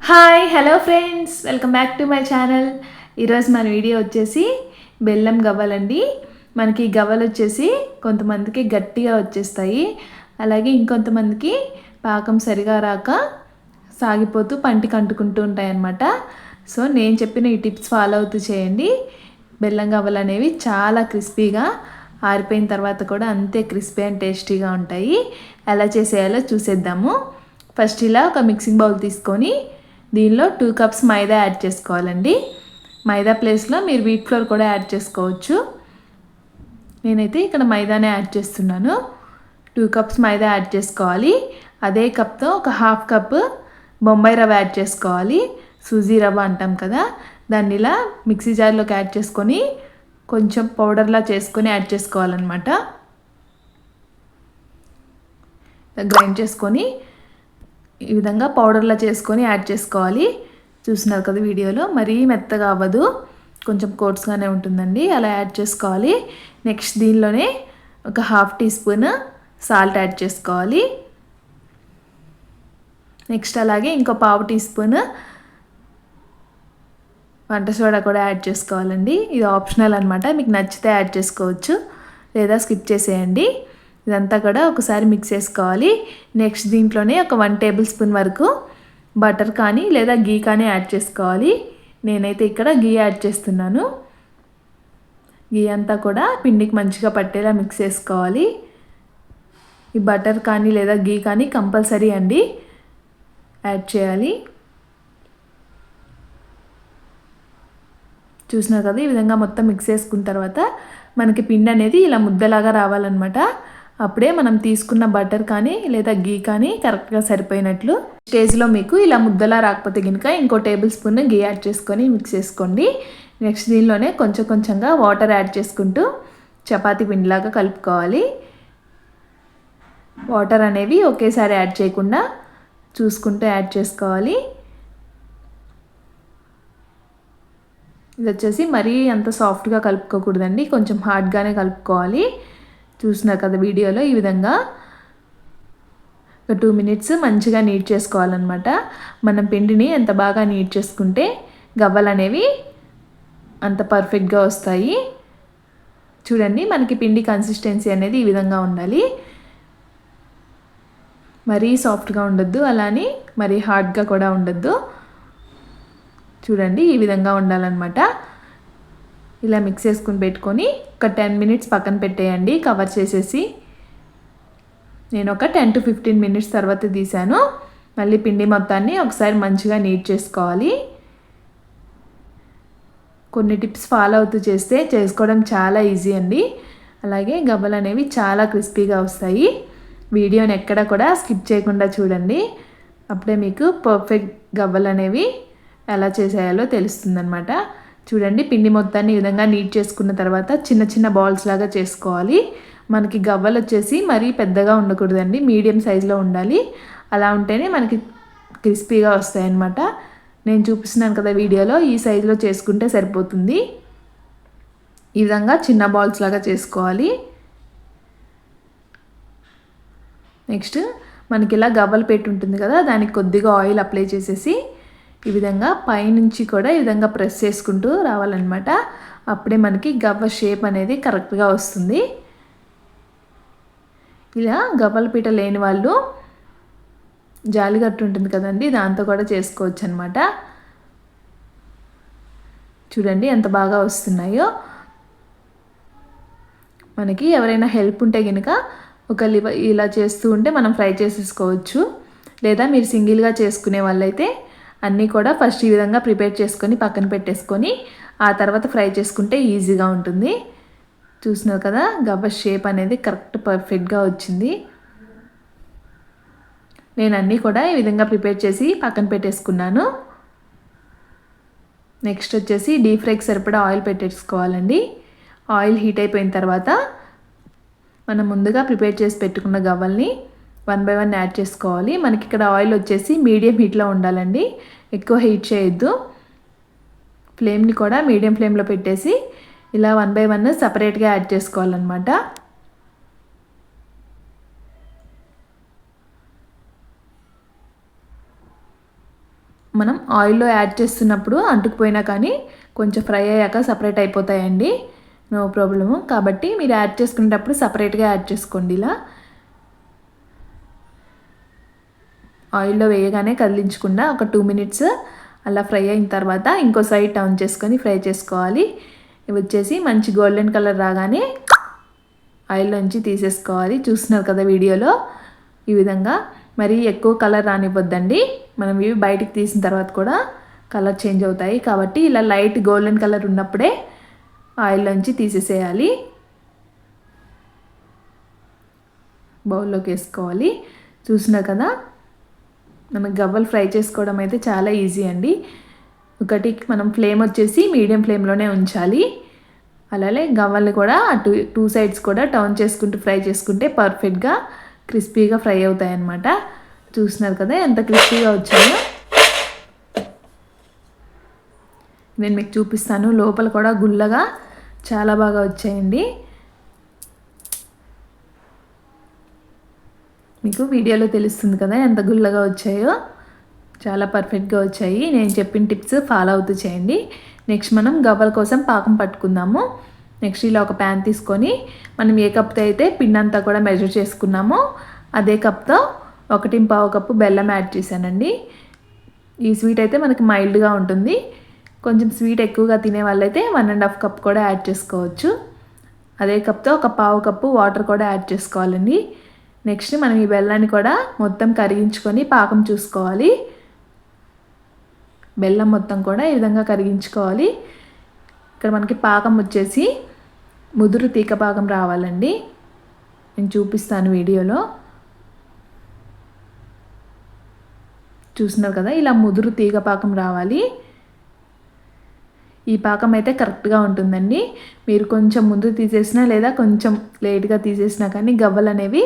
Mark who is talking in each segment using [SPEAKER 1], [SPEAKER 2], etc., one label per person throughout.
[SPEAKER 1] Hi hello friends, welcome back to my channel. ఈరోజు మన video వచ్చేసి బెల్లం గవ్వలండి. మనకి గవ్వలు వచ్చేసి కొంతమందికి గట్టిగా వచ్చేస్తాయి, అలాగే ఇంకొంతమందికి పాకం సరిగా రాక సాగిపోతూ పంటికి అంటుకుంటూ ఉంటాయి అన్నమాట. సో నేను చెప్పిన ఈ టిప్స్ ఫాలో అవుతూ చేయండి. బెల్లం గవ్వలు అనేవి చాలా క్రిస్పీగా, ఆరిపోయిన తర్వాత కూడా అంతే క్రిస్పీ అండ్ టేస్టీగా ఉంటాయి. ఎలా చేసేయాలో చూసేద్దాము. ఫస్ట్ ఇలా ఒక మిక్సింగ్ బౌల్ తీసుకొని దీనిలో 2 కప్స్ మైదా యాడ్ చేసుకోవాలండి. మైదా ప్లేస్లో మీరు వీట్ ఫ్లోర్ కూడా యాడ్ చేసుకోవచ్చు. నేనైతే ఇక్కడ మైదానే యాడ్ చేస్తున్నాను. 2 కప్స్ మైదా యాడ్ చేసుకోవాలి. అదే కప్తో ఒక హాఫ్ కప్ బొంబాయి రవ్వ యాడ్ చేసుకోవాలి. సూజీ రవ్వ అంటాం కదా, దాన్ని ఇలా మిక్సీ జార్లోకి యాడ్ చేసుకొని కొంచెం పౌడర్లా చేసుకొని యాడ్ చేసుకోవాలన్నమాట. గ్రైండ్ చేసుకొని ఈ విధంగా పౌడర్లా చేసుకొని యాడ్ చేసుకోవాలి. చూస్తున్నారు కదా వీడియోలో, మరీ మెత్తగా అవ్వదు, కొంచెం కోట్స్గానే ఉంటుందండి. అలా యాడ్ చేసుకోవాలి. నెక్స్ట్ దీనిలోనే ఒక half teaspoon salt add చేసుకోవాలి. నెక్స్ట్ అలాగే ఇంకో పావు టీ స్పూన్ వంట సోడా కూడా యాడ్ చేసుకోవాలండి. ఇది ఆప్షనల్ అనమాట, మీకు నచ్చితే యాడ్ చేసుకోవచ్చు లేదా స్కిప్ చేసేయండి. ఇదంతా కూడా ఒకసారి మిక్స్ చేసుకోవాలి. నెక్స్ట్ దీంట్లోనే ఒక 1 టేబుల్ స్పూన్ వరకు బటర్ కానీ లేదా గీ కానీ యాడ్ చేసుకోవాలి. నేనైతే ఇక్కడ గీ యాడ్ చేస్తున్నాను. గీ అంతా కూడా పిండికి మంచిగా పట్టేలా మిక్స్ చేసుకోవాలి. ఈ బటర్ కానీ లేదా గీ కానీ కంపల్సరీ అండి యాడ్ చేయాలి. చూసినారు కదా, ఈ విధంగా మొత్తం మిక్స్ చేసుకున్న తర్వాత మనకి పిండి అనేది ఇలా ముద్దలాగా రావాలన్నమాట. అప్పుడే మనం తీసుకున్న బటర్ కానీ లేదా గీ కానీ కరెక్ట్గా సరిపోయినట్లు. స్టేజ్లో మీకు ఇలా ముద్దలా రాకపోతే కనుక ఇంకో టేబుల్ స్పూన్ గీ యాడ్ చేసుకొని మిక్స్ చేసుకోండి. నెక్స్ట్ దీనిలోనే కొంచెం కొంచెంగా వాటర్ యాడ్ చేసుకుంటూ చపాతీ పిండిలాగా కలుపుకోవాలి. వాటర్ అనేవి ఒకేసారి యాడ్ చేయకుండా చూసుకుంటూ యాడ్ చేసుకోవాలి. ఇది వచ్చేసి మరీ అంత సాఫ్ట్గా కలుపుకోకూడదండి, కొంచెం హార్డ్గానే కలుపుకోవాలి. చూస్తున్నారు కదా వీడియోలో, ఈ విధంగా ఒక 2 మినిట్స్ మంచిగా నీట్ చేసుకోవాలన్నమాట. మనం పిండిని ఎంత బాగా నీట్ చేసుకుంటే గవ్వలు అనేవి అంత పర్ఫెక్ట్గా వస్తాయి. చూడండి, మనకి పిండి కన్సిస్టెన్సీ అనేది ఈ విధంగా ఉండాలి. మరీ సాఫ్ట్గా ఉండొద్దు, అలానే మరీ హార్డ్గా కూడా ఉండొద్దు. చూడండి, ఈ విధంగా ఉండాలన్నమాట. ఇలా మిక్స్ చేసుకుని పెట్టుకొని ఒక 10 మినిట్స్ పక్కన పెట్టేయండి కవర్ చేసేసి. నేను ఒక 10 to 15 మినిట్స్ తర్వాత తీసాను. మళ్ళీ పిండి మొత్తాన్ని ఒకసారి మంచిగా నీట్ చేసుకోవాలి. కొన్ని టిప్స్ ఫాలో అవుతూ చేస్తే చేసుకోవడం చాలా ఈజీ అండి. అలాగే గవ్వలు అనేవి చాలా క్రిస్పీగా వస్తాయి. వీడియోని ఎక్కడ కూడా స్కిప్ చేయకుండా చూడండి, అప్పుడే మీకు పర్ఫెక్ట్ గవ్వలు అనేవి ఎలా చేసేయాలో తెలుస్తుందన్నమాట. చూడండి, పిండి మొత్తాన్ని ఈ విధంగా నీట్ చేసుకున్న తర్వాత చిన్న చిన్న బాల్స్ లాగా చేసుకోవాలి. మనకి గవ్వలు వచ్చేసి మరీ పెద్దగా ఉండకూడదండి, మీడియం సైజులో ఉండాలి. అలా ఉంటేనే మనకి క్రిస్పీగా వస్తాయి అన్నమాట. నేను చూపిస్తున్నాను కదా వీడియోలో, ఈ సైజులో చేసుకుంటే సరిపోతుంది. ఈ విధంగా చిన్న బాల్స్ లాగా చేసుకోవాలి. నెక్స్ట్ మనకి ఇలా గవ్వలు పెట్టి ఉంటుంది కదా, దానికి కొద్దిగా ఆయిల్ అప్లై చేసేసి ఈ విధంగా పైనుంచి కూడా ఈ విధంగా ప్రెస్ చేసుకుంటూ రావాలన్నమాట. అప్పుడే మనకి గవ్వ షేప్ అనేది కరెక్ట్గా వస్తుంది. ఇలా గవ్వల పీట లేని వాళ్ళు జాలిగట్టు ఉంటుంది కదండి, దాంతో కూడా చేసుకోవచ్చు అనమాట. చూడండి ఎంత బాగా వస్తున్నాయో. మనకి ఎవరైనా హెల్ప్ ఉంటే కనుక ఒకళ్ళు ఇలా చేస్తూ ఉంటే మనం ఫ్రై చేసేసుకోవచ్చు. లేదా మీరు సింగిల్గా చేసుకునే వాళ్ళైతే అన్నీ కూడా ఫస్ట్ ఈ విధంగా ప్రిపేర్ చేసుకొని పక్కన పెట్టేసుకొని ఆ తర్వాత ఫ్రై చేసుకుంటే ఈజీగా ఉంటుంది. చూసినావు కదా, గవ్వ షేప్ అనేది కరెక్ట్ పర్ఫెక్ట్గా వచ్చింది. నేను అన్నీ కూడా ఈ విధంగా ప్రిపేర్ చేసి పక్కన పెట్టేసుకున్నాను. నెక్స్ట్ వచ్చేసి డీప్ ఫ్రైకి సరిపడా ఆయిల్ పెట్టేసుకోవాలండి. ఆయిల్ హీట్ అయిపోయిన తర్వాత మనం ముందుగా ప్రిపేర్ చేసి పెట్టుకున్న గవ్వల్ని 1 by 1 యాడ్ చేసుకోవాలి. మనకి ఇక్కడ ఆయిల్ వచ్చేసి మీడియం హీట్లో ఉండాలండి, ఎక్కువ హీట్ చేయొద్దు. ఫ్లేమ్ని కూడా మీడియం ఫ్లేమ్లో పెట్టేసి ఇలా 1 by 1 సపరేట్గా యాడ్ చేసుకోవాలన్నమాట. మనం ఆయిల్లో యాడ్ చేస్తున్నప్పుడు అంటుకుపోయినా కానీ కొంచెం ఫ్రై అయ్యాక సపరేట్ అయిపోతాయండి, నో ప్రాబ్లము. కాబట్టి మీరు యాడ్ చేసుకునేటప్పుడు సపరేట్గా యాడ్ చేసుకోండి. ఇలా ఆయిల్లో వేయగానే కదిలించకుండా ఒక 2 మినిట్స్ అలా ఫ్రై అయిన తర్వాత ఇంకో సైడ్ టర్న్ చేసుకొని ఫ్రై చేసుకోవాలి. ఇవి వచ్చేసి మంచి గోల్డెన్ కలర్ రాగానే ఆయిల్లోంచి తీసేసుకోవాలి. చూస్తున్నారు కదా వీడియోలో, ఈ విధంగా. మరి ఎక్కువ కలర్ రానివ్వద్దండి, మనం ఇవి బయటికి తీసిన తర్వాత కూడా కలర్ చేంజ్ అవుతాయి. కాబట్టి ఇలా లైట్ గోల్డెన్ కలర్ ఉన్నప్పుడే ఆయిల్లోంచి తీసేసేయాలి. బౌల్లోకి వేసుకోవాలి. చూస్తున్నారు కదా, మనకు గవ్వలు ఫ్రై చేసుకోవడం అయితే చాలా ఈజీ అండి. ఒకటి మనం ఫ్లేమ్ వచ్చేసి మీడియం ఫ్లేమ్లోనే ఉంచాలి. అలాగే గవ్వల్ని కూడా టూ సైడ్స్ కూడా టర్న్ చేసుకుంటూ ఫ్రై చేసుకుంటే పర్ఫెక్ట్గా క్రిస్పీగా ఫ్రై అవుతాయి అన్నమాట. చూస్తున్నారు కదా ఎంత క్రిస్పీగా వచ్చాయో. నేను మీకు చూపిస్తాను, లోపల కూడా గుల్లగా చాలా బాగా వచ్చాయండి. మీకు వీడియోలో తెలుస్తుంది కదా ఎంత గుల్లగా వచ్చాయో, చాలా పర్ఫెక్ట్గా వచ్చాయి. నేను చెప్పిన టిప్స్ ఫాలో అవుతూ చేయండి. నెక్స్ట్ మనం గవ్వల కోసం పాకం పట్టుకుందాము. నెక్స్ట్ ఇలా ఒక ప్యాన్ తీసుకొని మనం ఏ కప్తో అయితే పిండి అంతా కూడా మెజర్ చేసుకున్నామో అదే కప్తో 1.25 కప్పు బెల్లం యాడ్ చేశానండి. ఈ స్వీట్ అయితే మనకి మైల్డ్గా ఉంటుంది. కొంచెం స్వీట్ ఎక్కువగా తినే వాళ్ళైతే 1.5 కప్ కూడా యాడ్ చేసుకోవచ్చు. అదే కప్తో ఒక 1/2 కప్పు వాటర్ కూడా యాడ్ చేసుకోవాలండి. నెక్స్ట్ మనం ఈ బెల్లాన్ని కూడా మొత్తం కరిగించుకొని పాకం చూసుకోవాలి. బెల్లం మొత్తం కూడా ఈ విధంగా కరిగించుకోవాలి. ఇక్కడ మనకి పాకం వచ్చేసి ముదురు తీగ పాకం రావాలండి. నేను చూపిస్తాను వీడియోలో. చూస్తున్నారు కదా, ఇలా ముదురు తీగ పాకం రావాలి. ఈ పాకం అయితే కరెక్ట్గా ఉంటుందండి. మీరు కొంచెం ముందు తీసేసినా లేదా కొంచెం లేట్గా తీసేసినా కానీ గవ్వలు అనేవి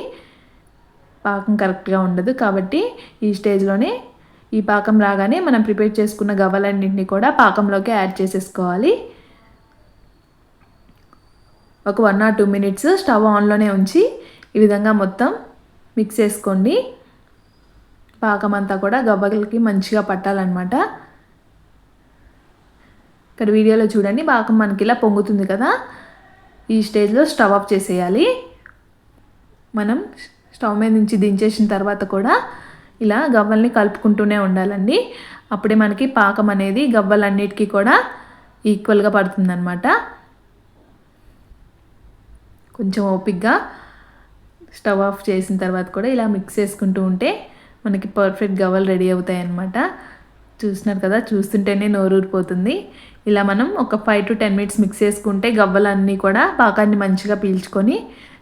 [SPEAKER 1] పాకం కరెక్ట్గా ఉండదు. కాబట్టి ఈ స్టేజ్లోనే ఈ పాకం రాగానే మనం ప్రిపేర్ చేసుకున్న గవ్వలన్నింటినీ కూడా పాకంలోకి యాడ్ చేసేసుకోవాలి. ఒక 1 or 2 మినిట్స్ స్టవ్ ఆన్లోనే ఉంచి ఈ విధంగా మొత్తం మిక్స్ చేసుకోండి. పాకం అంతా కూడా గవ్వలకి మంచిగా పట్టాలన్నమాట. ఇక్కడ వీడియోలో చూడండి, పాకం మనకి ఇలా పొంగుతుంది కదా. ఈ స్టేజ్లో స్టవ్ ఆఫ్ చేసేయాలి. మనం స్టవ్ మీద నుంచి దించేసిన తర్వాత కూడా ఇలా గవ్వల్ని కలుపుకుంటూనే ఉండాలండి. అప్పుడే మనకి పాకం అనేది గవ్వలన్నిటికీ కూడా ఈక్వల్గా పడుతుందన్నమాట. కొంచెం ఓపిక్గా స్టవ్ ఆఫ్ చేసిన తర్వాత కూడా ఇలా మిక్స్ చేసుకుంటూ ఉంటే మనకి పర్ఫెక్ట్ గవ్వలు రెడీ అవుతాయి అన్నమాట. చూస్తున్నారు కదా, చూస్తుంటేనే నోరూరిపోతుంది. ఇలా మనం ఒక 5 to 10 మినిట్స్ మిక్స్ చేసుకుంటే గవ్వలన్నీ కూడా పాకాన్ని మంచిగా పీల్చుకొని,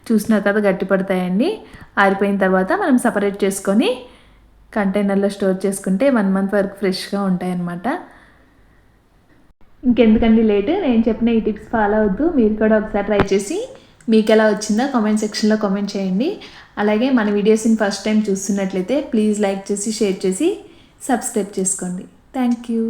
[SPEAKER 1] చూస్తున్నారు కదా, గట్టిపడతాయండి. ఆరిపోయిన తర్వాత మనం సపరేట్ చేసుకొని కంటైనర్లో స్టోర్ చేసుకుంటే 1 month వరకు ఫ్రెష్గా ఉంటాయన్నమాట. ఇంకెందుకండి లేట్, నేను చెప్పిన ఈ టిప్స్ ఫాలో అవుతూ మీరు కూడా ఒకసారి ట్రై చేసి మీకు ఎలా వచ్చిందో కామెంట్ సెక్షన్లో కామెంట్ చేయండి. అలాగే మన వీడియోస్ని ఫస్ట్ టైం చూస్తున్నట్లయితే ప్లీజ్ లైక్ చేసి షేర్ చేసి సబ్స్క్రైబ్ చేసుకోండి. Thank you.